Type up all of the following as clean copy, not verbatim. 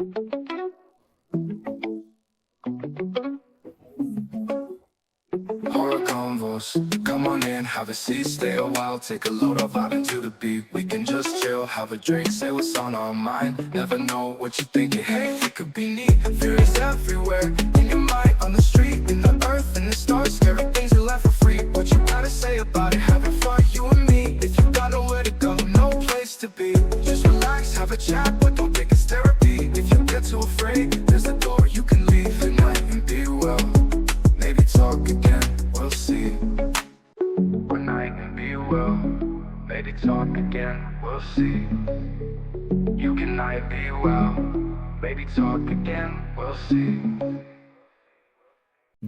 Horror Convos, come on in, have a seat, stay a while, take a load off out into the beat. We can just chill, have a drink, say what's on our mind. Never know what you're thinking, hey, it could be neat. Fear is everywhere, in your mind, on the street, in the earth, and the stars. Scary things you left for free. What you gotta say about it? Having fun, you and me. If you got nowhere to go, no place to be, just relax, have a chat, but don't think it's therapy. If you get too afraid, there's a door you can leave tonight and be well. Maybe talk again, we'll see. One night and be well. Maybe talk again, we'll see. You can night be well. Maybe talk again, we'll see.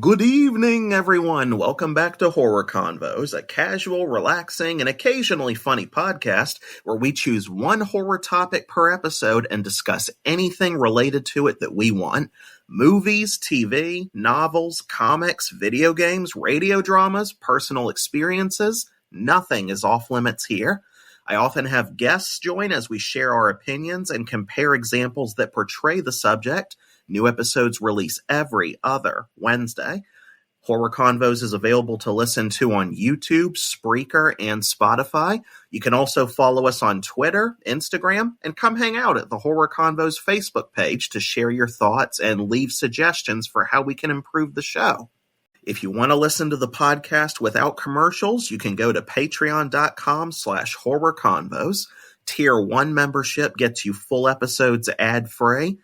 Good evening, everyone. Welcome back to Horror Convos, a casual, relaxing, and occasionally funny podcast where we choose one horror topic per episode and discuss anything related to it that we want. Movies, TV, novels, comics, video games, radio dramas, personal experiences. Nothing is off limits here. I often have guests join as we share our opinions and compare examples that portray the subject. New episodes release every other Wednesday. Horror Convos is available to listen to on YouTube, Spreaker, and Spotify. You can also follow us on Twitter, Instagram, and come hang out at the Horror Convos Facebook page to share your thoughts and leave suggestions for how we can improve the show. If you want to listen to the podcast without commercials, you can go to patreon.com/horrorconvos. Tier 1 membership gets you full episodes ad-free,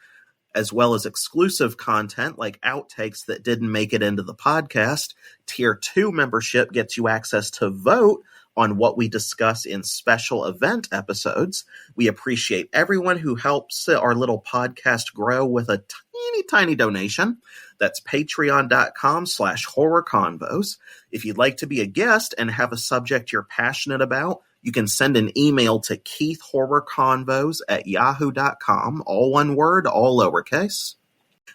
as well as exclusive content like outtakes that didn't make it into the podcast. Tier 2 membership gets you access to vote on what we discuss in special event episodes. We appreciate everyone who helps our little podcast grow with a tiny donation. That's patreon.com/horrorconvos. If you'd like to be a guest and have a subject you're passionate about, you can send an email to keithhorrorconvos@yahoo.com, all one word, all lowercase.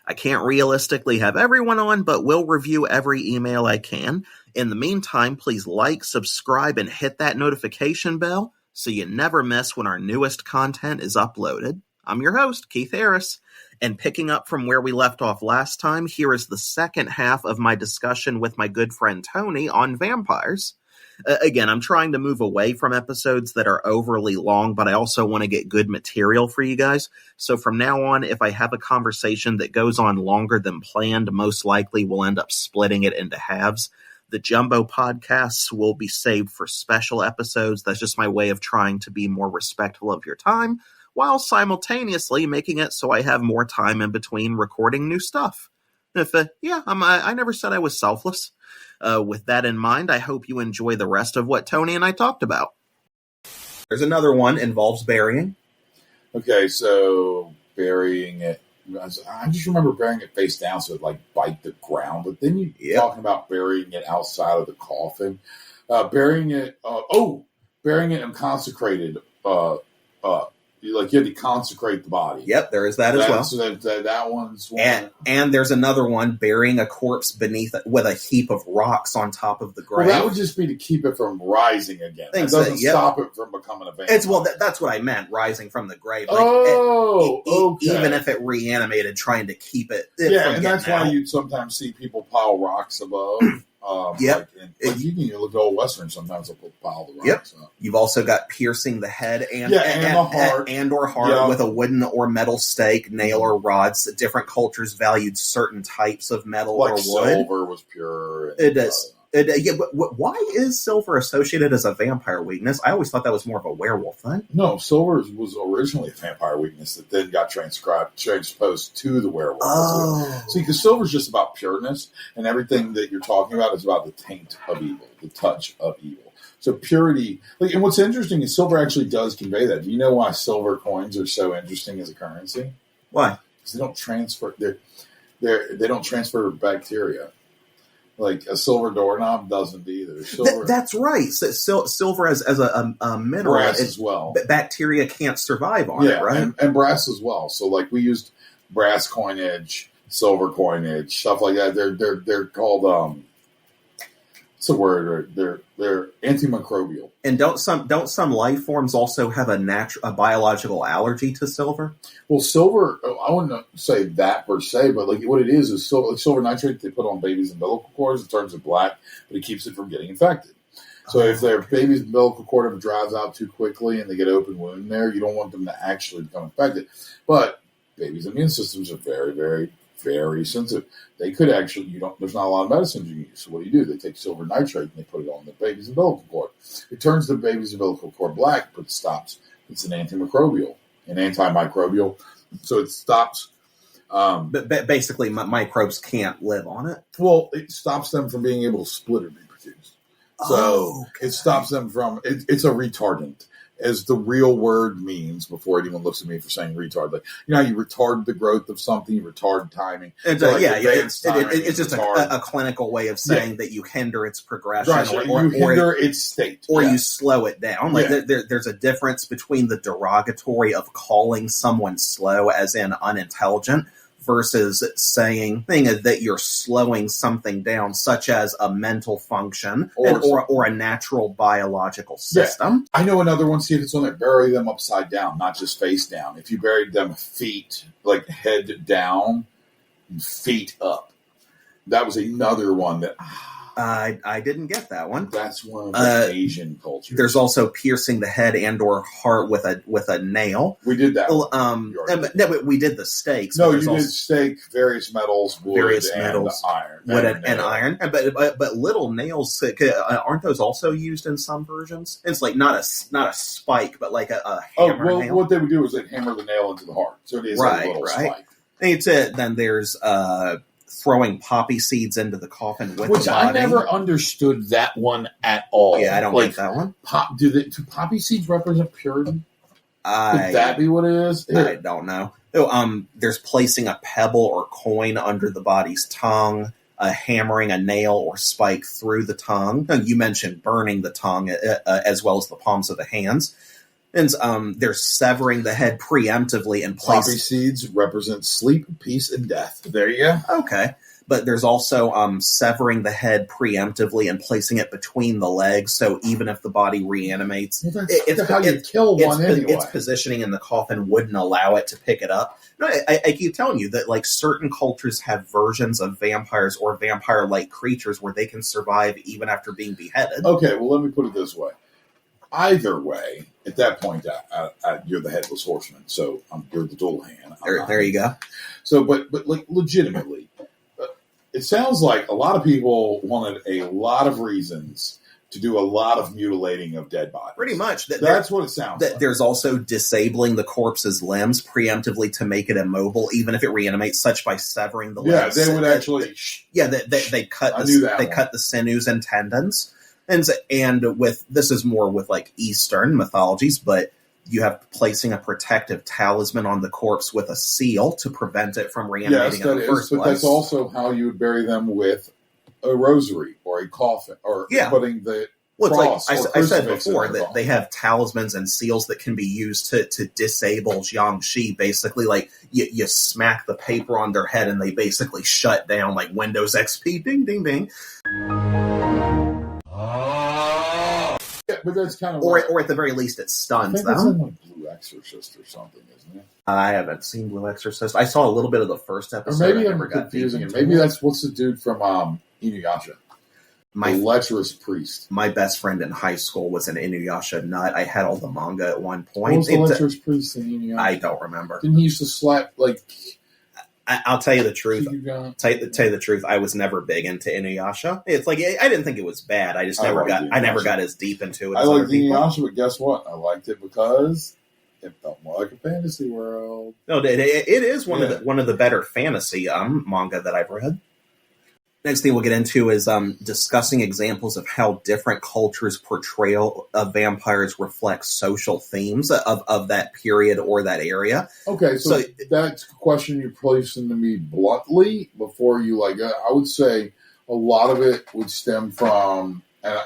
I can't realistically have everyone on, but will review every email I can. In the meantime, please like, subscribe, and hit that notification bell so you never miss when our newest content is uploaded. I'm your host, Keith Harris, and picking up from where we left off last time, here is the second half of my discussion with my good friend Tony on vampires. Again, I'm trying to move away from episodes that are overly long, but I also want to get good material for you guys. So from now on, if I have a conversation that goes on longer than planned, most likely we'll end up splitting it into halves. The jumbo podcasts will be saved for special episodes. That's just my way of trying to be more respectful of your time, while simultaneously making it so I have more time in between recording new stuff. I never said I was selfless. With that in mind, I hope you enjoy the rest of what Tony and I talked about. There's another one, involves burying. Okay, so burying it. I just remember burying it face down so it like bite the ground. But then you're talking about burying it outside of the coffin. Burying it and consecrated. You had to consecrate the body. Yep, there is that as well. So that one's one. And there's another one, burying a corpse beneath it with a heap of rocks on top of the grave. Well, that would just be to keep it from rising again. It doesn't stop it from becoming a vampire. That's what I meant, rising from the grave. Okay. Even if it reanimated, trying to keep it from and that's out. why you sometimes see people pile rocks above. You can look at old Western. Sometimes they'll pile the rocks up. You've also got piercing the head and the heart or heart with a wooden or metal stake, nail or rods. Different cultures valued certain types of metal or wood. Silver was pure. It is. But why is silver associated as a vampire weakness? I always thought that was more of a werewolf thing. No, silver was originally a vampire weakness that then got transposed to the werewolf. Oh. See, because silver is just about pureness, and everything that you're talking about is about the taint of evil, the touch of evil. So purity, and what's interesting is silver actually does convey that. Do you know why silver coins are so interesting as a currency? Why? Because they don't transfer. They don't transfer bacteria. Like a silver doorknob doesn't either. That's right. So silver as a mineral, brass as well. Bacteria can't survive on it, right? And brass as well. So like we used brass coinage, silver coinage, stuff like that. They're called It's a word. They're antimicrobial. And don't some life forms also have a biological allergy to silver? Well, silver, I wouldn't say that per se, but like what it is silver nitrate they put on babies' umbilical cords. It turns it black, but it keeps it from getting infected. So if their baby's umbilical cord ever dries out too quickly and they get open wound there, you don't want them to actually become infected. But babies' immune systems are very, very, very sensitive. They could actually, there's not a lot of medicines you can use. So what do? They take silver nitrate and they put it on the baby's umbilical cord. It turns the baby's umbilical cord black, but it stops. It's an antimicrobial, so it stops. But basically, microbes can't live on it. Well, it stops them from being able to split or reproduce. So it stops them from. It's a retardant, as the real word means. Before anyone looks at me for saying retard, like how you retard the growth of something, you retard timing. It's just a clinical way of saying that you hinder its progression, or you hinder its state, or you slow it down. Like there's a difference between the derogatory of calling someone slow, as in unintelligent, versus saying that you're slowing something down, such as a mental function or a natural biological system. Yeah. I know another one. See if it's on there. Bury them upside down, not just face down. If you buried them feet, like head down, feet up. That was another one that I didn't get that one. That's one of the Asian cultures. There's also piercing the head and or heart with a nail. We did that. We did the stakes. No, you did stake, various metals, wood, and iron. Iron. But little nails, aren't those also used in some versions? It's like not a spike, but like a hammer nail. What they would do is they'd hammer the nail into the heart. So it is a little spike. Then there's throwing poppy seeds into the coffin with the body. I never understood that one at all. Yeah, I don't like that one. Do poppy seeds represent purity? Could that be what it is? I don't know. There's placing a pebble or coin under the body's tongue, hammering a nail or spike through the tongue. You mentioned burning the tongue as well as the palms of the hands. And there's severing the head preemptively and placing... Poppy seeds represent sleep, peace, and death. There you go. Okay. But there's also severing the head preemptively and placing it between the legs, so even if the body reanimates... Well, that's how you kill one anyway. Its positioning in the coffin wouldn't allow it to pick it up. No, I keep telling you that like certain cultures have versions of vampires or vampire-like creatures where they can survive even after being beheaded. Okay, well, let me put it this way. Either way, at that point, you're the headless horseman, so you're the dual hand. There you go. So, but like legitimately, it sounds like a lot of people wanted a lot of reasons to do a lot of mutilating of dead bodies. Pretty much. That's what it sounds like. There's also disabling the corpse's limbs preemptively to make it immobile, even if it reanimates, such by severing the limbs. Yeah, they would actually... they cut the sinews and tendons. And with this is more with like Eastern mythologies, but you have placing a protective talisman on the corpse with a seal to prevent it from reanimating in the first place. But that's also how you would bury them, with a rosary or a coffin, or putting the cross. Like I said before, that they have talismans and seals that can be used to disable Jiangshi. Basically, like you smack the paper on their head and they basically shut down, like Windows XP. Ding, ding, ding. Yeah, but that's kind of or at the very least, it stuns them. It's in like Blue Exorcist or something, isn't it? I haven't seen Blue Exorcist. I saw a little bit of the first episode. Or maybe I'm confusing it. Maybe that's what's the dude from Inuyasha, the lecherous priest. My best friend in high school was an Inuyasha nut. I had all the manga at one point. What was the lecherous priest in Inuyasha? I don't remember. Didn't he used to slap like? I'll tell you the truth. Tell you the truth. I was never big into Inuyasha. It's like I didn't think it was bad. I just never got as deep into it. I liked Inuyasha, but guess what? I liked it because it felt more like a fantasy world. No, it is one of the better fantasy manga that I've read. Next thing we'll get into is discussing examples of how different cultures' portrayal of vampires reflects social themes of that period or that area. Okay, so that's a question you're placing to me bluntly before you I would say a lot of it would stem from, and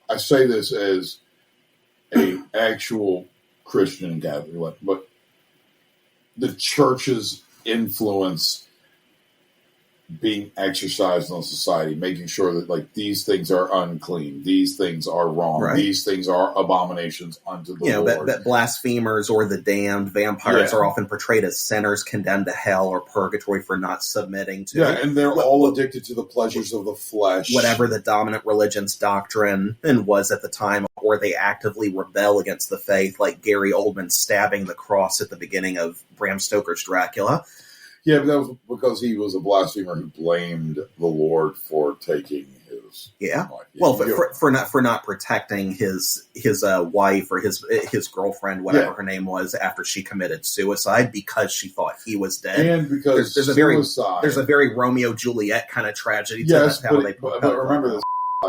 I say this as a actual Christian Catholic, but the church's influence being exercised on society, making sure that like these things are unclean, these things are wrong, Right. these things are abominations unto the Lord. That blasphemers or the damned, vampires are often portrayed as sinners condemned to hell or purgatory for not submitting to. Yeah, and they're all addicted to the pleasures of the flesh. Whatever the dominant religion's doctrine and was at the time, or they actively rebel against the faith, like Gary Oldman stabbing the cross at the beginning of Bram Stoker's Dracula. Yeah, but that was because he was a blasphemer who blamed the Lord for taking his life. Well, for not protecting his wife or his girlfriend, whatever her name was, after she committed suicide because she thought he was dead. And because there's a very Romeo Juliet kind of tragedy. Yes, but remember this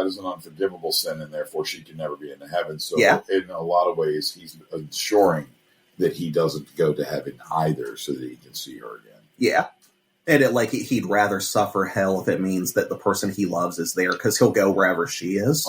is an unforgivable sin, and therefore she can never be into heaven. So in a lot of ways, he's ensuring that he doesn't go to heaven either, so that he can see her again. Yeah. And he'd rather suffer hell if it means that the person he loves is there, because he'll go wherever she is.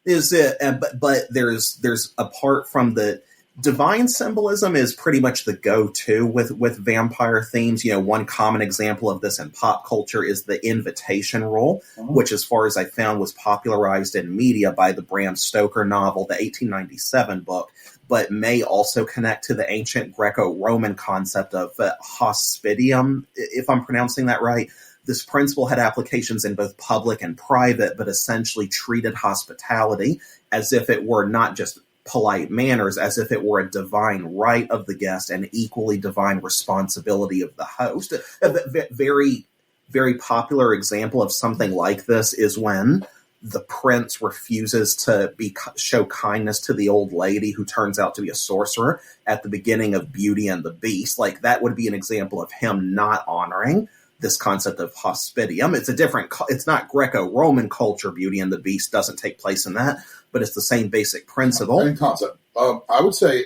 Is it? But there's apart from the divine symbolism is pretty much the go-to with vampire themes. One common example of this in pop culture is the invitation role, which, as far as I found, was popularized in media by the Bram Stoker novel, the 1897 book, but may also connect to the ancient Greco-Roman concept of hospitium, if I'm pronouncing that right. This principle had applications in both public and private, but essentially treated hospitality as if it were not just polite manners, as if it were a divine right of the guest and equally divine responsibility of the host. A very, very popular example of something like this is when the prince refuses to show kindness to the old lady who turns out to be a sorcerer at the beginning of Beauty and the Beast. Like, that would be an example of him not honoring this concept of hospitium. It's not Greco-Roman culture. Beauty and the Beast doesn't take place in that, but it's the same basic principle. And concept. I would say,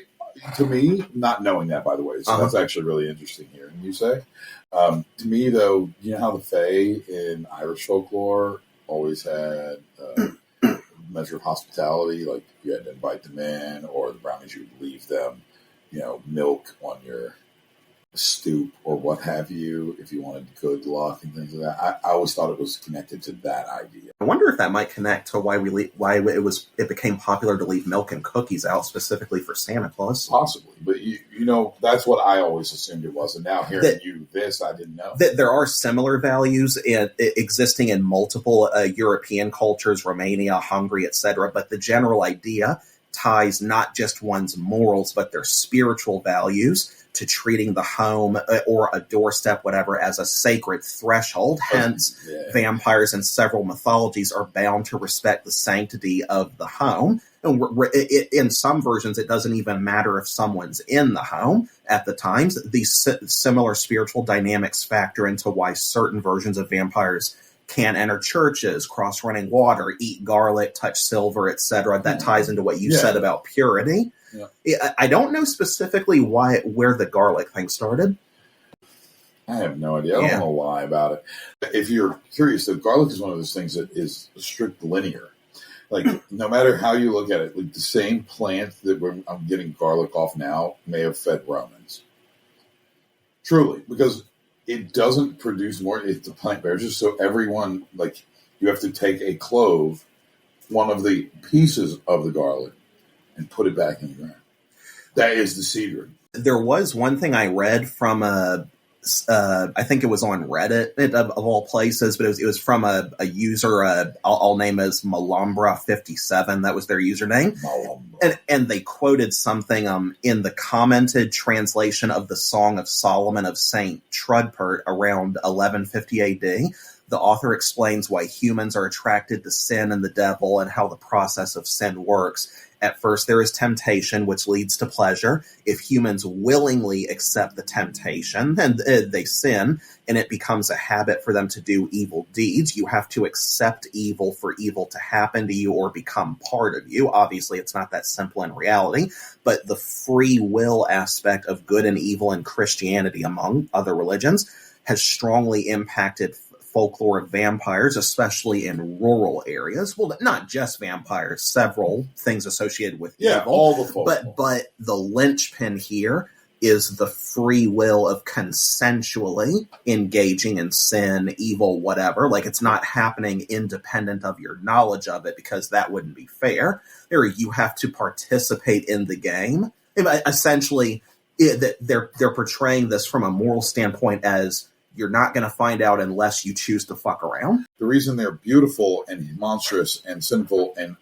to me, not knowing that, by the way, so that's actually really interesting here. And you say, to me, though, you know how the Fae in Irish folklore always had a measure of hospitality, like you had to invite them in, or the brownies, you would leave them, milk on your stoop or what have you, if you wanted good luck and things like that. I always thought it was connected to that idea. I wonder if that might connect to why it became popular to leave milk and cookies out specifically for Santa Claus. Possibly, but that's what I always assumed it was. And now hearing I didn't know that there are similar values existing in multiple European cultures, Romania, Hungary, etc. But the general idea ties not just one's morals, but their spiritual values to treating the home or a doorstep, whatever, as a sacred threshold. Hence, vampires in several mythologies are bound to respect the sanctity of the home. And in some versions, it doesn't even matter if someone's in the home at the times. These similar spiritual dynamics factor into why certain versions of vampires can't enter churches, cross running water, eat garlic, touch silver, etc. That ties into what you said about purity. Yeah. I don't know specifically where the garlic thing started. I have no idea. I don't know why about it. If you're curious, the garlic is one of those things that is strict linear. Like, no matter how you look at it, like the same plant that I'm getting garlic off now may have fed Romans. Truly, because it doesn't produce more if the plant bears just so everyone, like, you have to take a clove, one of the pieces of the garlic, and put it back in the ground. That is the seed. There was one thing I read from I think it was on Reddit of all places, but it was from a user I'll name as Malambra57. That was their username. And they quoted something in the commented translation of the Song of Solomon of Saint Trudpert around 1150 AD. The author explains why humans are attracted to sin and the devil and how the process of sin works. At first, there is temptation, which leads to pleasure. If humans willingly accept the temptation, and they sin, and it becomes a habit for them to do evil deeds, you have to accept evil for evil to happen to you or become part of you. Obviously, it's not that simple in reality, but the free will aspect of good and evil in Christianity, among other religions, has strongly impacted folklore of vampires, especially in rural areas. Well, not just vampires, several things associated with evil. All the folklore. But the linchpin here is the free will of consensually engaging in sin, evil, whatever. Like, it's not happening independent of your knowledge of it, because that wouldn't be fair. There, you have to participate in the game. Essentially, they're portraying this from a moral standpoint as you're not going to find out unless you choose to fuck around. The reason they're beautiful and monstrous and sinful and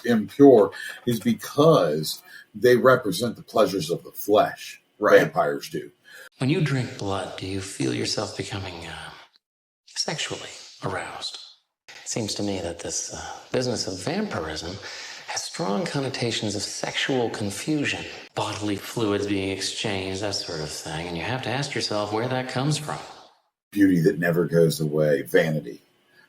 impure is because they represent the pleasures of the flesh. Right. Vampires do. When you drink blood, do you feel yourself becoming sexually aroused? It seems to me that this business of vampirism has strong connotations of sexual confusion, bodily fluids being exchanged, that sort of thing, and you have to ask yourself where that comes from. Beauty that never goes away, vanity.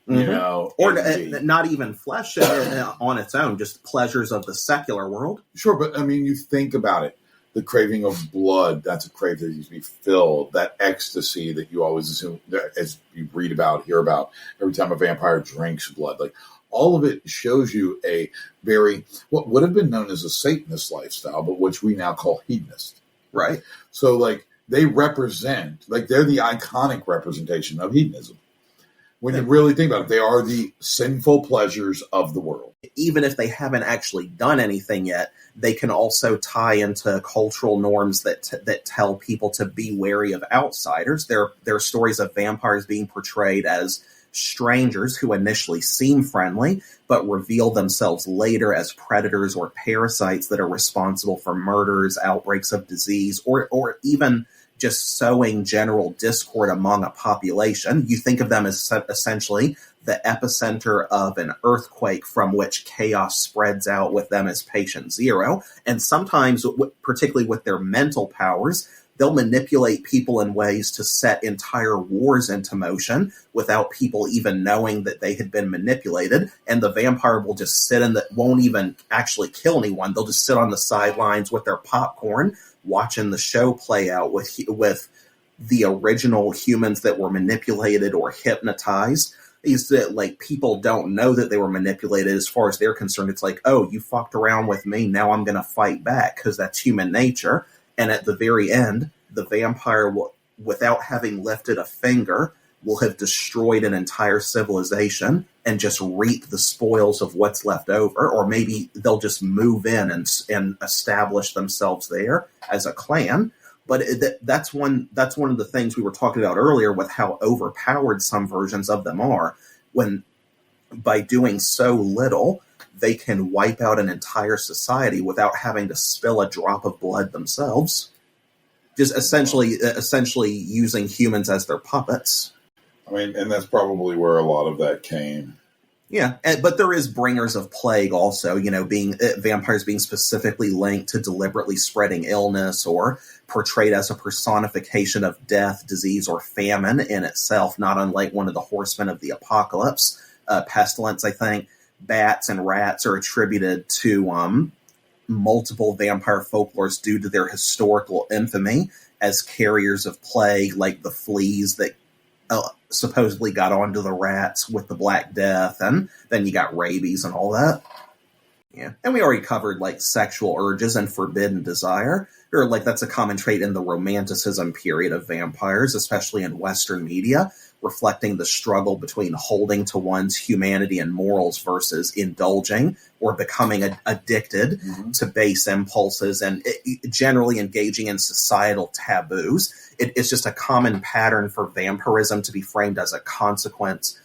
You know, or not even flesh on its own, just pleasures of the secular world. Sure, but I mean, you think about it. The craving of blood, that's a craving that needs to be filled. That ecstasy that you always assume, as you read about, hear about, every time a vampire drinks blood. Like, all of it shows you a very, what would have been known as a Satanist lifestyle, but which we now call hedonist. Right. So, like, they represent, like, they're the iconic representation of hedonism. When you really think about it, they are the sinful pleasures of the world. Even if they haven't actually done anything yet, they can also tie into cultural norms that tell people to be wary of outsiders. There are stories of vampires being portrayed as strangers who initially seem friendly, but reveal themselves later as predators or parasites that are responsible for murders, outbreaks of disease, or even just sowing general discord among a population. You think of them as essentially the epicenter of an earthquake from which chaos spreads out with them as patient zero. And sometimes, particularly with their mental powers, they'll manipulate people in ways to set entire wars into motion without people even knowing that they had been manipulated. And the vampire will just sit won't even actually kill anyone. They'll just sit on the sidelines with their popcorn, watching the show play out with the original humans that were manipulated or hypnotized. Is that, like, people don't know that they were manipulated. As far as they're concerned, it's like, oh, you fucked around with me, now I'm going to fight back, because that's human nature. And at the very end, the vampire will, without having lifted a finger, will have destroyed an entire civilization and just reap the spoils of what's left over. Or maybe they'll just move in and establish themselves there as a clan. But that's one of the things we were talking about earlier with how overpowered some versions of them are, when by doing so little, they can wipe out an entire society without having to spill a drop of blood themselves. Just essentially using humans as their puppets. I mean, and that's probably where a lot of that came. Yeah, but there is bringers of plague also, being vampires being specifically linked to deliberately spreading illness or portrayed as a personification of death, disease, or famine in itself, not unlike one of the horsemen of the apocalypse, pestilence, I think. Bats and rats are attributed to multiple vampire folklores due to their historical infamy as carriers of plague, like the fleas that supposedly got onto the rats with the Black Death, and then you got rabies and all that. Yeah, and we already covered, like, sexual urges and forbidden desire. Or, like, that's a common trait in the Romanticism period of vampires, especially in Western media, reflecting the struggle between holding to one's humanity and morals versus indulging or becoming addicted to base impulses and generally engaging in societal taboos. It's just a common pattern for vampirism to be framed as a consequence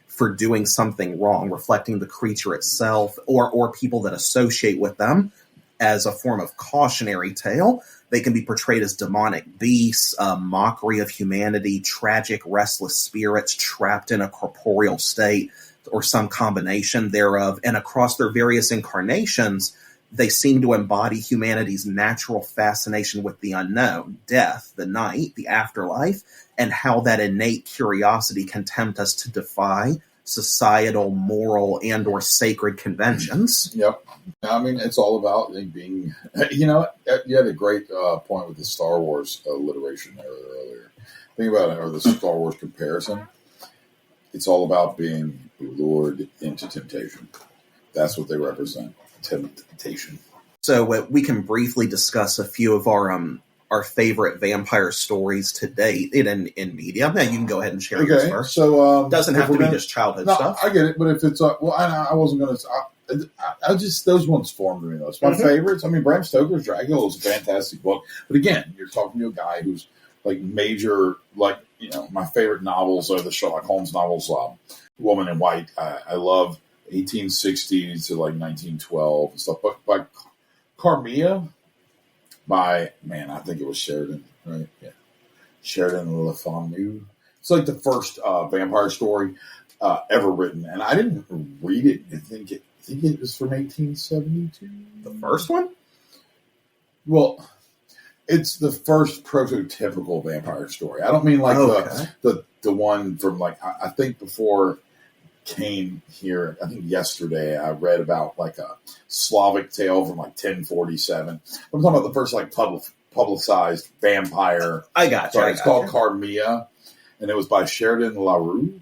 for doing something wrong, reflecting the creature itself or people that associate with them as a form of cautionary tale. They can be portrayed as demonic beasts, mockery of humanity, tragic, restless spirits trapped in a corporeal state, or some combination thereof. And across their various incarnations, they seem to embody humanity's natural fascination with the unknown, death, the night, the afterlife, and how that innate curiosity can tempt us to defy societal, moral, and or sacred conventions. Yep. I mean, it's all about being, you had a great point with the Star Wars alliteration there earlier. Think about it, or the Star Wars comparison. It's all about being lured into temptation. That's what they represent, temptation. So we can briefly discuss a few of our our favorite vampire stories to date in media. Now you can go ahead and share yours first. So doesn't have to be just childhood stuff. I get it, but if it's I wasn't going to. I just those ones formed me though. It's my favorites. I mean, Bram Stoker's Dracula is a fantastic book, but again, you're talking to a guy who's like major, like my favorite novels are the Sherlock Holmes novels, Woman in White. I love 1860 to like 1912 and stuff. But by Carmilla, I think it was Sheridan, right? Yeah, Sheridan Le Fanu. It's like the first vampire story ever written, and I didn't read it. I think it was from 1872. The first one? Well, it's the first prototypical vampire story. I don't mean like the one from like I think before came here. I think yesterday I read about like a Slavic tale from like 1047. I'm talking about the first like publicized vampire. I got you. It's called Carmilla, and it was by Sheridan LaRue.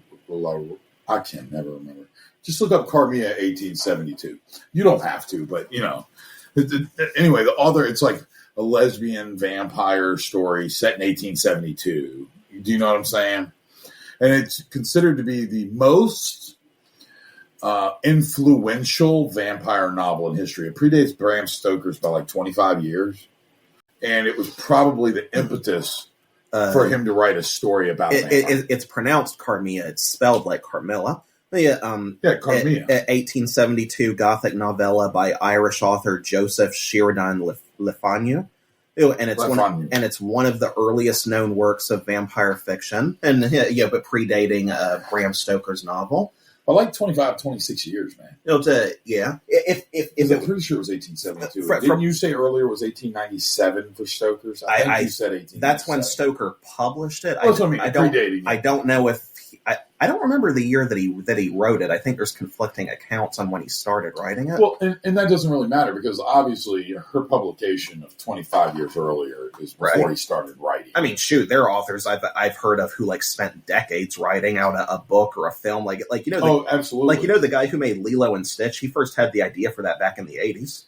I can never remember. Just look up Carmilla 1872. You don't have to, but anyway, the author, it's like a lesbian vampire story set in 1872. Do you know what I'm saying? And it's considered to be the most influential vampire novel in history. It predates Bram Stoker's by like 25 years. And it was probably the impetus for him to write a story about it's pronounced Carmilla. It's spelled like Carmilla. Carmilla. 1872 Gothic novella by Irish author Joseph Sheridan Le Fanu. And it's one of the earliest known works of vampire fiction, but predating Bram Stoker's novel. I like 26 years, man. I'm pretty sure it was 1872. Didn't you say earlier it was 1897 for Stoker's? I think you said 1897. That's when Stoker published it. That's what I mean. Predating. I don't know if I don't remember the year that he wrote it. I think there's conflicting accounts on when he started writing it. Well, and that doesn't really matter because obviously her publication of 25 years earlier is before he started writing. I mean, shoot, there are authors I've heard of who like spent decades writing out a book or a film, absolutely, the guy who made Lilo and Stitch. He first had the idea for that back in the 80s.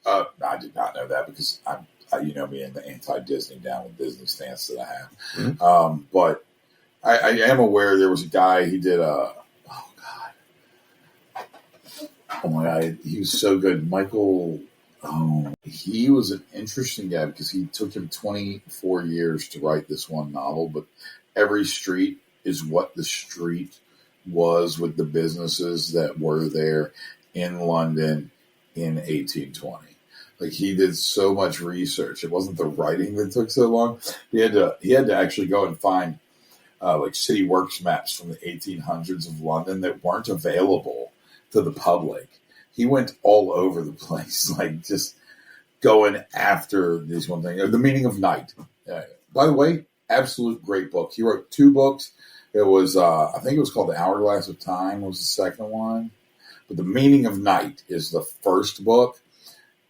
I did not know that because I'm me and the anti-Disney down with Disney stance that I have, but. I am aware there was a guy, he did oh my God, he was so good. Michael, he was an interesting guy because he took him 24 years to write this one novel, but every street is what the street was with the businesses that were there in London in 1820. Like he did so much research. It wasn't the writing that took so long. He had to actually go and find like city works maps from the 1800s of London that weren't available to the public. He went all over the place, like just going after this one thing. The Meaning of Night. By the way, absolute great book. He wrote 2 books. It was, I think it was called The Hourglass of Time was the second one. But The Meaning of Night is the first book.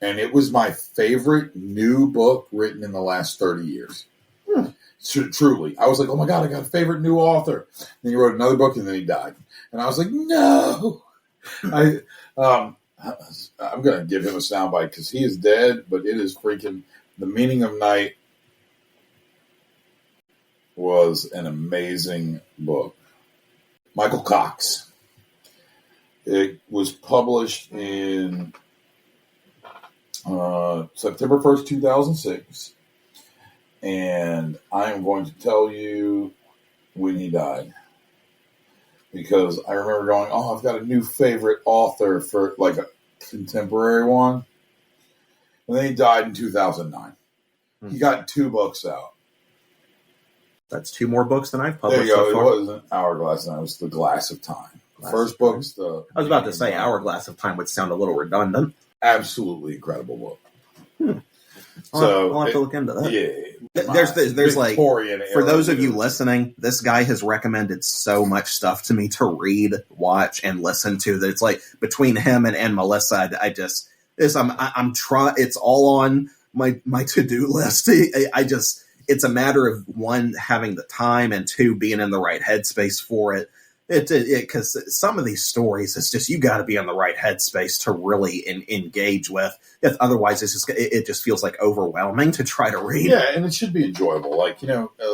And it was my favorite new book written in the last 30 years. Truly. I was like, oh my God, I got a favorite new author. And he wrote another book and then he died. And I was like, no. I'm going to give him a soundbite because he is dead, but it is freaking The Meaning of Night was an amazing book. Michael Cox. It was published in September 1st, 2006. And I am going to tell you when he died. Because I remember going, I've got a new favorite author for like a contemporary one. And then he died in 2009. He got 2 books out. That's 2 more books than I've published. There you go. So far. It wasn't Hourglass, and it was The Glass of Time. First book's the. I was about to say Hourglass of Time would sound a little redundant. Absolutely incredible book. I'll have to look into that. Yeah. There's like, Victorian for era those of you listening, this guy has recommended so much stuff to me to read, watch, and listen to that it's like between him and Melissa, I'm trying. It's all on my to-do list. It's a matter of 1, having the time, and 2, being in the right headspace for it. Because some of these stories, it's just you got to be in the right headspace to really engage with. Otherwise, it just feels like overwhelming to try to read. Yeah, and it should be enjoyable. Like,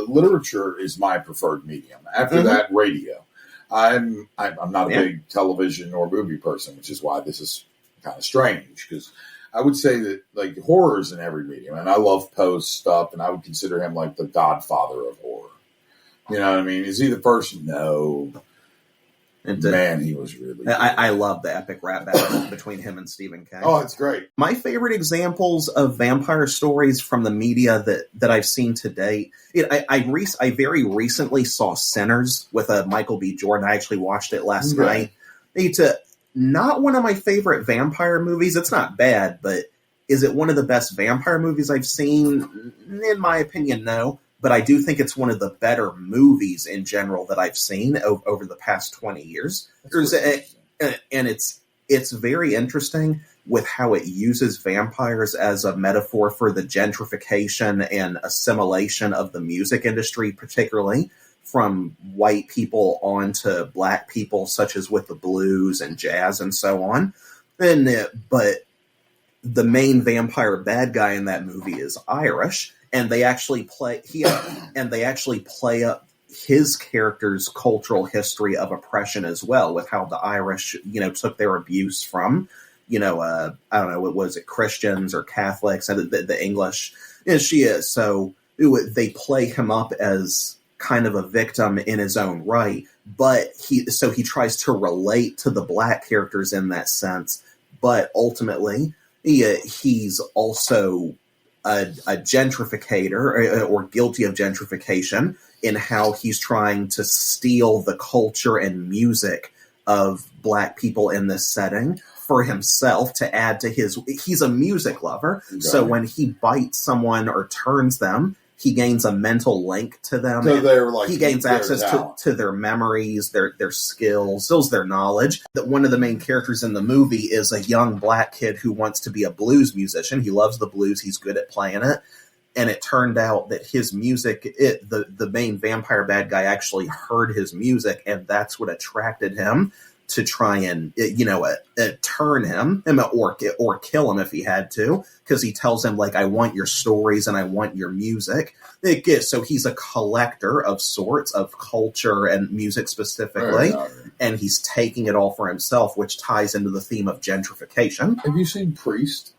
literature is my preferred medium. After that, radio. I'm not a big television or movie person, which is why this is kind of strange, because I would say that like horror is in every medium, and I love Poe's stuff, and I would consider him like the godfather of horror. You know what I mean? Is he the first? No. Man, he was really good. I love the epic rap battle between him and Stephen King. Oh, it's great. My favorite examples of vampire stories from the media that I've seen to date, I very recently saw Sinners with Michael B. Jordan. I actually watched it last night. It's not one of my favorite vampire movies. It's not bad, but is it one of the best vampire movies I've seen? In my opinion, no. But I do think it's one of the better movies in general that I've seen over the past 20 years. And it's very interesting with how it uses vampires as a metaphor for the gentrification and assimilation of the music industry, particularly from white people onto black people, such as with the blues and jazz and so on. But the main vampire bad guy in that movie is Irish. And they actually play up his character's cultural history of oppression as well, with how the Irish, took their abuse from, I don't know, was it Christians or Catholics, and the English. So they play him up as kind of a victim in his own right, but he tries to relate to the black characters in that sense, but ultimately he's also a gentrificator or guilty of gentrification in how he's trying to steal the culture and music of black people in this setting for himself to add to he's a music lover. Okay. So when he bites someone or turns them, he gains a mental link to them. So he gains access to their memories, their skills, their knowledge. That one of the main characters in the movie is a young black kid who wants to be a blues musician. He loves the blues. He's good at playing it. And it turned out that his music, the main vampire bad guy actually heard his music, and that's what attracted him to try and, turn him or kill him if he had to, because he tells him, like, I want your stories and I want your music. So he's a collector of sorts of culture and music specifically, and he's taking it all for himself, which ties into the theme of gentrification. Have you seen Priest?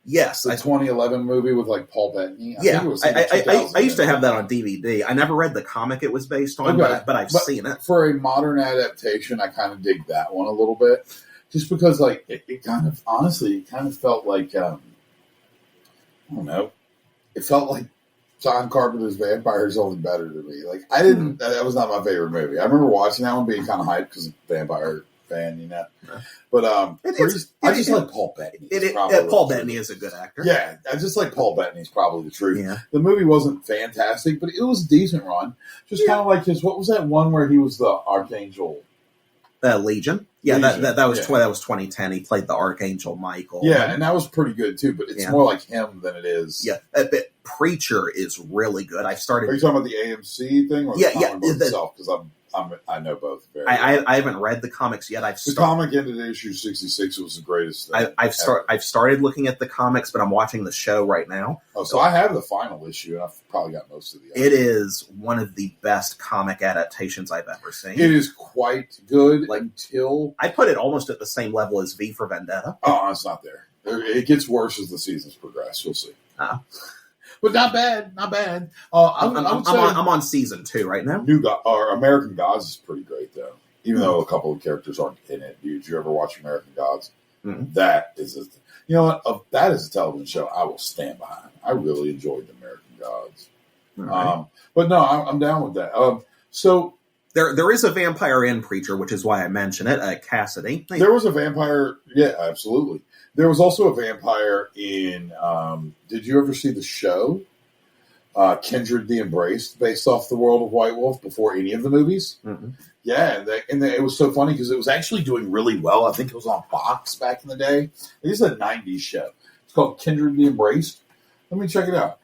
Yes. The 2011 movie with like Paul Bettany. I used to have that on DVD. I never read the comic it was based on, but I've seen it. For a modern adaptation, I kind of dig that one a little bit. Just because like it kind of felt like, I don't know, it felt like John Carpenter's Vampires only better to me. Like that was not my favorite movie. I remember watching that one being kind of hyped because of vampire fan, But I just like Paul Bettany. Paul Bettany is a good actor. Yeah, I just like Paul Bettany's probably the truth. Yeah. The movie wasn't fantastic, but it was a decent run. Just kind of like what was that one where he was the Archangel? Legion. Yeah, Legion. That was 2010. He played the Archangel Michael. Yeah, and that was pretty good too. But it's more like him than it is. Yeah, but Preacher is really good. Are you talking about the AMC thing or the comic book itself? Because I know both very well. I haven't read the comics yet. The comic ended at issue 66. It was the greatest thing. I've started looking at the comics, but I'm watching the show right now. Oh, so I have the final issue, and I've probably got most of the others. It is one of the best comic adaptations I've ever seen. It is quite good until... I put it almost at the same level as V for Vendetta. Oh, it's not there. It gets worse as the seasons progress. You'll see. But not bad, not bad. I'm on season 2 right now. American Gods is pretty great though, even though a couple of characters aren't in it. Did you ever watch American Gods? Mm-hmm. That is that is a television show I will stand behind. I really enjoyed the American Gods. Right. But no, I'm down with that. So there is a vampire in Preacher, which is why I mention it. Cassidy. There was a vampire. Yeah, absolutely. There was also a vampire in, did you ever see the show, Kindred the Embraced, based off the world of White Wolf before any of the movies? Mm-hmm. Yeah, and it was so funny because it was actually doing really well. I think it was on Fox back in the day. It is a 90s show. It's called Kindred the Embraced. Let me check it out.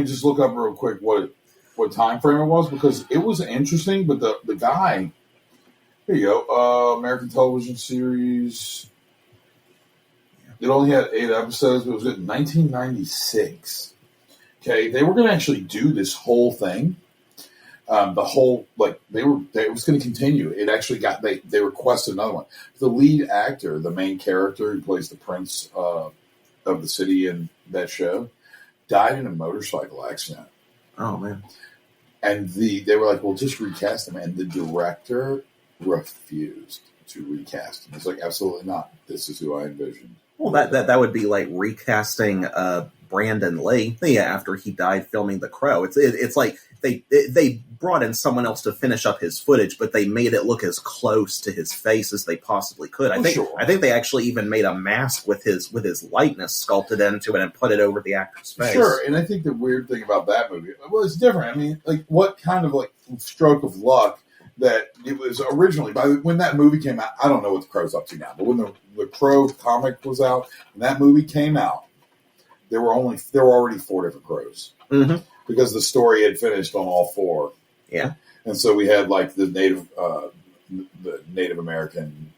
Just look up real quick what time frame it was, because it was interesting, but the guy Here you go. American television series. It only had 8 episodes, but it was good in 1996. Okay, they were going to actually do this whole thing. The whole, like, it was going to continue. It actually they requested another one. The lead actor, the main character who plays the prince of the city in that show, died in a motorcycle accident. Oh, man. And they were like, well, just recast him. And the director refused to recast him. It's like, absolutely not. This is who I envisioned. Well, that would be like recasting Brandon Lee after he died filming The Crow. It's like they brought in someone else to finish up his footage, but they made it look as close to his face as they possibly could. I think they actually even made a mask with his likeness sculpted into it and put it over the actor's face. Sure, and I think the weird thing about that movie, well, it's different. I mean, like, what kind of like stroke of luck that it was originally, when that movie came out, I don't know what The Crow's up to now, but when the Crow comic was out and that movie came out, there were already 4 different Crows. Mm-hmm. Because the story had finished on all 4. Yeah. And so we had like the Native American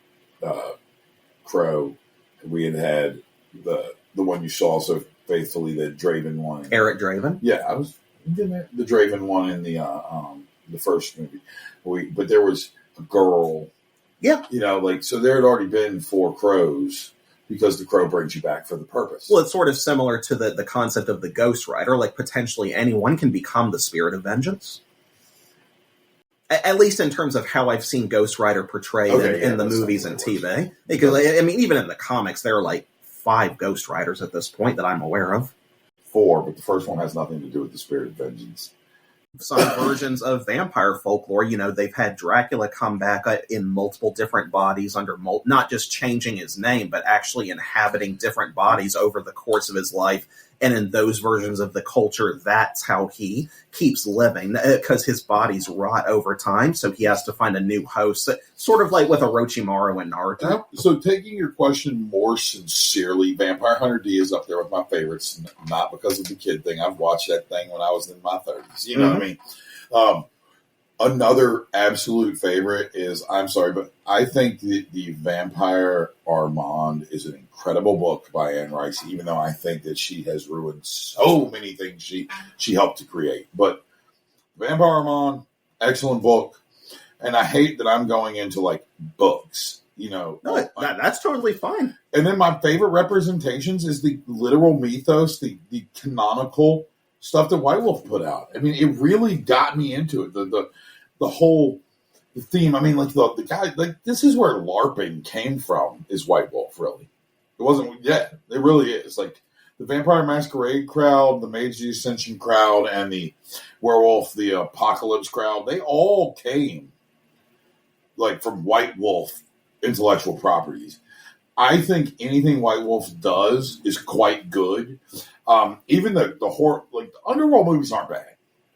Crow. We had the one you saw so faithfully, the Draven one. Eric Draven. Yeah, I was the Draven one in the first movie. But there was a girl. Yeah. So there had already been 4 crows because the crow brings you back for the purpose. Well, it's sort of similar to the concept of the Ghost Rider. Like, potentially anyone can become the spirit of vengeance. At least in terms of how I've seen Ghost Rider portrayed in the movies and TV. Because, I mean, even in the comics, there are like 5 Ghost Riders at this point that I'm aware of. 4, but the first one has nothing to do with the spirit of vengeance. Some versions of vampire folklore, they've had Dracula come back in multiple different bodies under not just changing his name, but actually inhabiting different bodies over the course of his life. And in those versions of the culture, that's how he keeps living, because his bodies rot over time, so he has to find a new host, sort of like with Orochimaru and Naruto. So taking your question more sincerely, Vampire Hunter D is up there with my favorites, not because of the kid thing. I've watched that thing when I was in my 30s. You know what I mean? Another absolute favorite is, I'm sorry, but I think the Vampire Armand is an incredible book by Anne Rice, even though I think that she has ruined so many things she helped to create. But Vampire Armand, excellent book. And I hate that I'm going into like books, No, that's totally fine. And then my favorite representations is the literal mythos, the canonical stuff that White Wolf put out. I mean, it really got me into it. The whole theme. I mean, like the guy, like, this is where LARPing came from, is White Wolf, really. It wasn't, it really is. Like, the Vampire Masquerade crowd, the Mage the Ascension crowd, and the Werewolf, the Apocalypse crowd, they all came, like, from White Wolf intellectual properties. I think anything White Wolf does is quite good. Even the horror, like, the underworld movies aren't bad.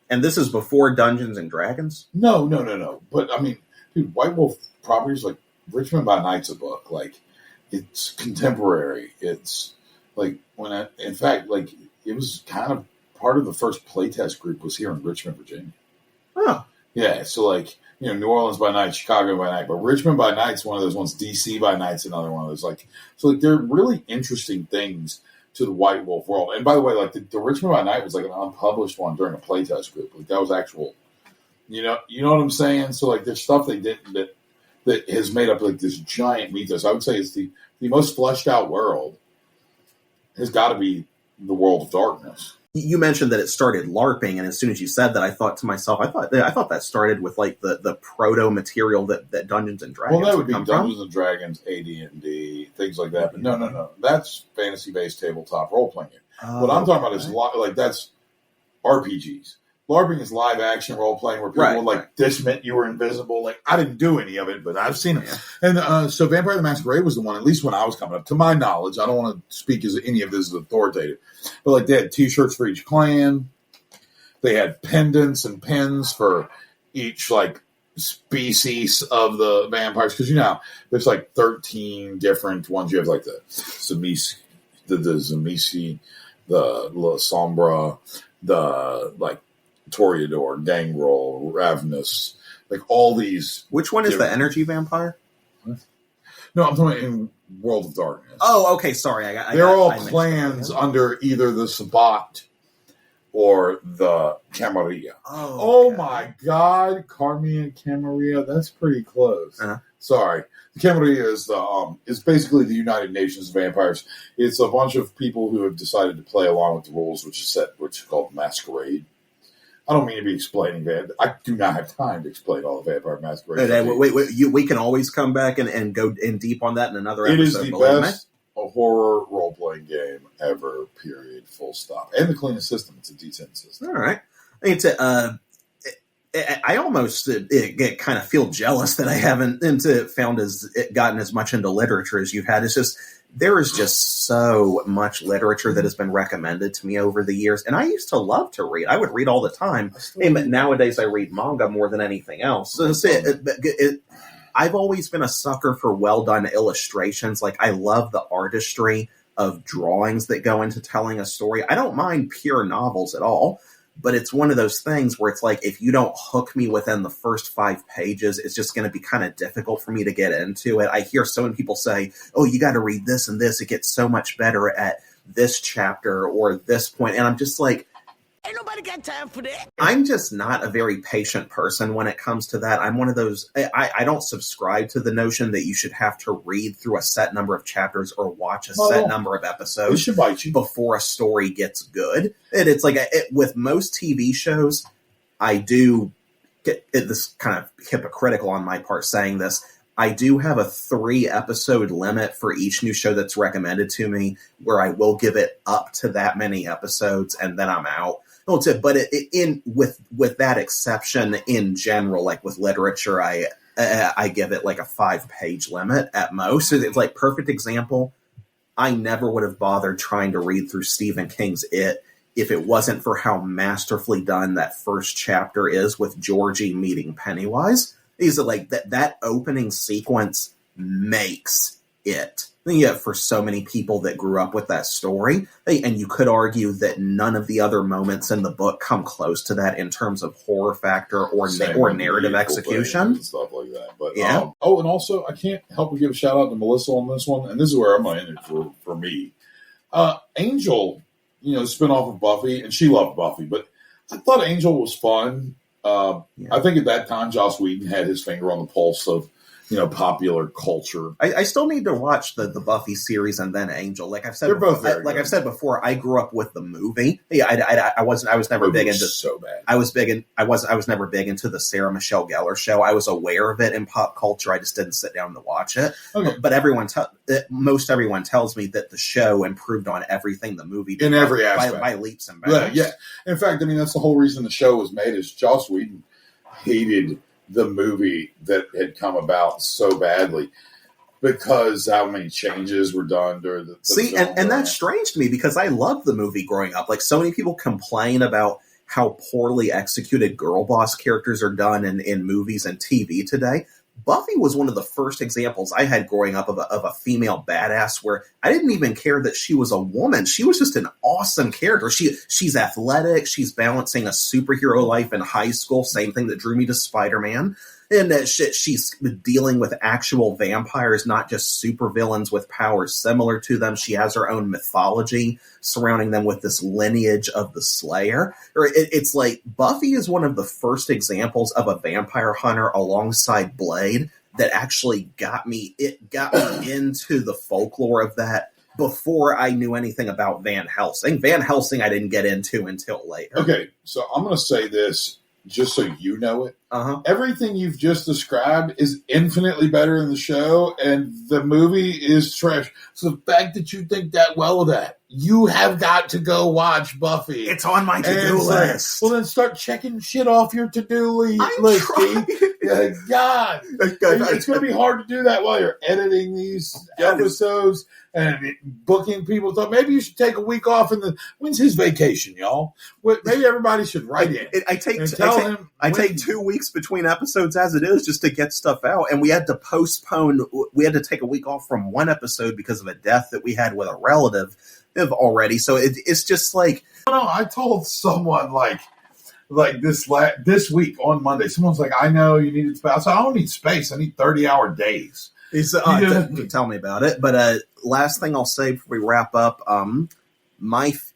And this is before Dungeons and Dragons? No. But, I mean, dude, White Wolf properties, like, Richmond by Night's a book. Like, it's contemporary. It's, like, in fact, like, it was kind of part of the first playtest group was here in Richmond, Virginia. Oh. Yeah, so, like, New Orleans by night, Chicago by night. But Richmond by night's one of those ones. DC by night's another one of those. Like, so, like, they're really interesting things to the White Wolf world. And by the way, like, the Richmond by Night was like an unpublished one during a playtest group. Like, that was actual, you know what I'm saying? So, like, there's stuff they did that has made up like this giant mythos. I would say it's the most fleshed out world has got to be the world of darkness. You mentioned that it started LARPing, and as soon as you said that, I thought to myself, I thought that started with like the proto material that Dungeons and Dragons. Well, that would be Dungeons and Dragons, AD&D, things like that. But no, that's fantasy-based tabletop role playing. What I'm talking about is like that's RPGs. LARPing is live action role playing where people like, this meant you were invisible. Like, I didn't do any of it, but I've seen it. Yeah. And so Vampire the Masquerade was the one, at least when I was coming up, to my knowledge. I don't want to speak as any of this is authoritative, but like they had T-shirts for each clan. They had pendants and pins for each like species of the vampires. Because there's like 13 different ones. You have like the Zamisi, the La Sombra, the like Toreador, Gangrel, Ravenous, Like all these. Which one is the energy vampire? No, I'm talking in World of Darkness. Oh, okay. Sorry, they're all clans under either the Sabbat or the Camarilla. Oh my God, Carmilla and Camarilla. That's pretty close. Sorry, the Camarilla is basically the United Nations of Vampires. It's a bunch of people who have decided to play along with the rules, which is called Masquerade. I don't mean to be explaining that. I do not have time to explain all the Vampire Masquerade. Wait, we can always come back and go in deep on that in another episode. It is the best horror role-playing game ever, period, full stop. And the cleanest system. It's a D10 system. All right. I almost get kind of feel jealous that I haven't gotten as much into literature as you've had. It's just, there is just so much literature that has been recommended to me over the years. And I used to love to read. I would read all the time. But nowadays I read manga more than anything else. So I've always been a sucker for well-done illustrations. Like, I love the artistry of drawings that go into telling a story. I don't mind pure novels at all. But it's one of those things where it's like, if you don't hook me within the first 5 pages, it's just going to be kind of difficult for me to get into it. I hear so many people say, oh, you got to read this and this. It gets so much better at this chapter or this point. And I'm just like, ain't nobody got time for that. I'm just not a very patient person when it comes to that. I'm one of those, I don't subscribe to the notion that you should have to read through a set number of chapters or watch a set number of episodes before a story gets good. And it's like, with most TV shows, I do get this kind of hypocritical on my part saying this. I do have a 3-episode limit for each new show that's recommended to me, where I will give it up to that many episodes and then I'm out. But with that exception, in general, like with literature, I give it like a 5-page limit at most. It's like, perfect example. I never would have bothered trying to read through Stephen King's It if it wasn't for how masterfully done that first chapter is with Georgie meeting Pennywise. Is like that opening sequence makes it. Yeah, for so many people that grew up with that story. And you could argue that none of the other moments in the book come close to that in terms of horror factor or narrative execution. And stuff like that. But, yeah. And also, I can't help but give a shout out to Melissa on this one. And this is where I'm going to end it for me. Angel, spin-off of Buffy, and she loved Buffy. But I thought Angel was fun. I think at that time, Joss Whedon had his finger on the pulse of popular culture. I still need to watch the Buffy series and then Angel. Like I've said, they're both very good. I've said before, I grew up with the movie. Yeah, I was never big into so bad. I was never big into the Sarah Michelle Gellar show. I was aware of it in pop culture. I just didn't sit down to watch it. Okay. But most everyone tells me that the show improved on everything the movie did in every aspect by leaps and bounds. Yeah. In fact, that's the whole reason the show was made. Is Joss Whedon hated the movie that had come about so badly because how many changes were done during the film. And that's strange to me because I loved the movie growing up. Like, so many people complain about how poorly executed girl boss characters are done in movies and TV today. Buffy was one of the first examples I had growing up of a female badass where I didn't even care that she was a woman. She was just an awesome character. She's athletic. She's balancing a superhero life in high school. Same thing that drew me to Spider-Man. And she's dealing with actual vampires, not just supervillains with powers similar to them. She has her own mythology surrounding them with this lineage of the Slayer. It's like Buffy is one of the first examples of a vampire hunter alongside Blade that actually got me into the folklore of that before I knew anything about Van Helsing. Van Helsing I didn't get into until later. Okay, so I'm going to say this just so you know it. Everything you've just described is infinitely better in the show, and the movie is trash. So the fact that you think that well of that, you have got to go watch Buffy. It's on my to-do list. Well, then start checking shit off your to-do list. God. It's going to be hard to do that while you're editing these episodes and booking people. So maybe you should take a week off. When's his vacation, y'all? Maybe everybody should write in. I take 2 weeks between episodes as it is just to get stuff out. And we had to postpone. We had to take a week off from one episode because of a death that we had with a relative already. So it's just like, I told someone like this week on Monday, someone's like, I know you needed space. I said, I don't need space. I need 30-hour days. Tell me about it. But last thing I'll say before we wrap up,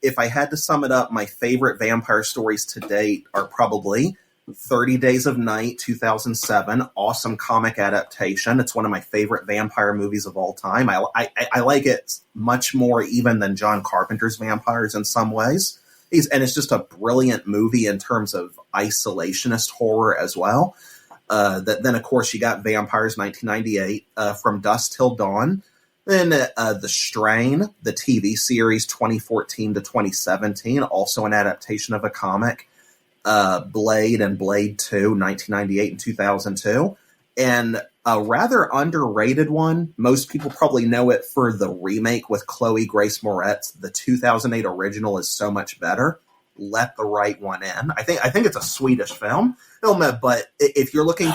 if I had to sum it up, my favorite vampire stories to date are probably 30 Days of Night, 2007, awesome comic adaptation. It's one of my favorite vampire movies of all time. I like it much more even than John Carpenter's Vampires in some ways. And it's just a brilliant movie in terms of isolationist horror as well. Then, of course, you got Vampires 1998, From Dusk Till Dawn. Then The Strain, the TV series 2014 to 2017, also an adaptation of a comic. Blade and Blade 2, 1998 and 2002. And a rather underrated one, most people probably know it for the remake with Chloe Grace Moretz. The 2008 original is so much better. Let the Right One In. I think it's a Swedish film, but if you're looking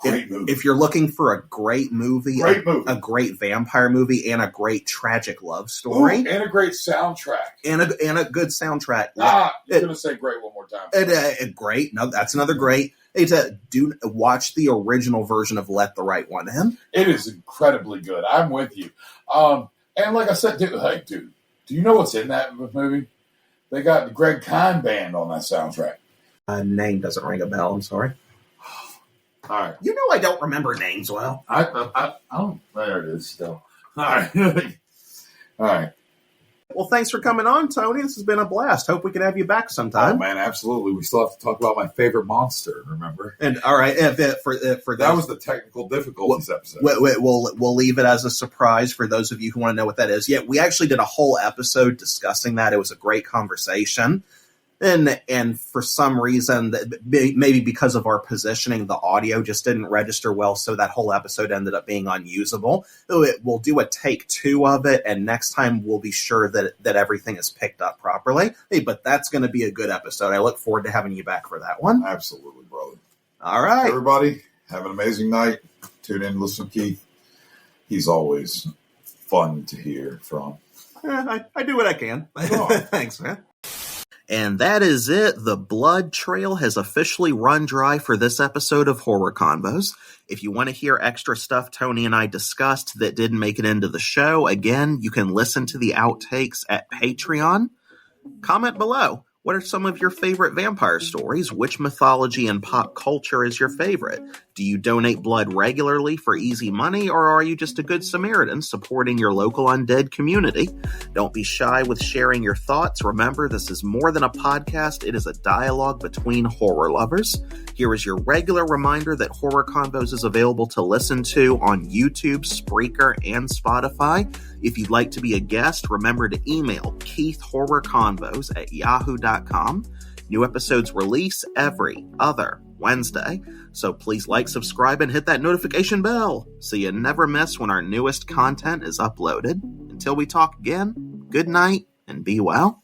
if you're looking for a great movie, a great vampire movie, and a great tragic love story, and a great soundtrack, and a good soundtrack. You're gonna say great one more time. Great. No, that's another great. Watch the original version of Let the Right One In. It is incredibly good. I'm with you. And like I said, dude, do you know what's in that movie? They got the Greg Kihn band on that soundtrack. Name doesn't ring a bell. I'm sorry. All right. You know I don't remember names well. I don't. There it is still. All right. All right. Well, thanks for coming on, Tony. This has been a blast. Hope we can have you back sometime. Oh, man, absolutely. We still have to talk about my favorite monster, remember? And all right, for that was the technical difficulties episode. We'll leave it as a surprise for those of you who want to know what that is. Yeah, we actually did a whole episode discussing that. It was a great conversation. And for some reason, maybe because of our positioning, the audio just didn't register well, so that whole episode ended up being unusable. We'll do a take 2 of it, and next time we'll be sure that everything is picked up properly. Hey, but that's going to be a good episode. I look forward to having you back for that one. Absolutely, brother. All right. Everybody, have an amazing night. Tune in, listen to Keith. He's always fun to hear from. I do what I can. Oh. Thanks, man. And that is it. The blood trail has officially run dry for this episode of Horror Convos. If you want to hear extra stuff Tony and I discussed that didn't make it into the show, again, you can listen to the outtakes at Patreon. Comment below. What are some of your favorite vampire stories? Which mythology and pop culture is your favorite? Do you donate blood regularly for easy money, or are you just a good Samaritan supporting your local undead community? Don't be shy with sharing your thoughts. Remember, this is more than a podcast. It is a dialogue between horror lovers. Here is your regular reminder that Horror Convos is available to listen to on YouTube, Spreaker, and Spotify. If you'd like to be a guest, remember to email keithhorrorconvos@yahoo.com. New episodes release every other Wednesday, so please like, subscribe, and hit that notification bell so you never miss when our newest content is uploaded. Until we talk again, good night and be well.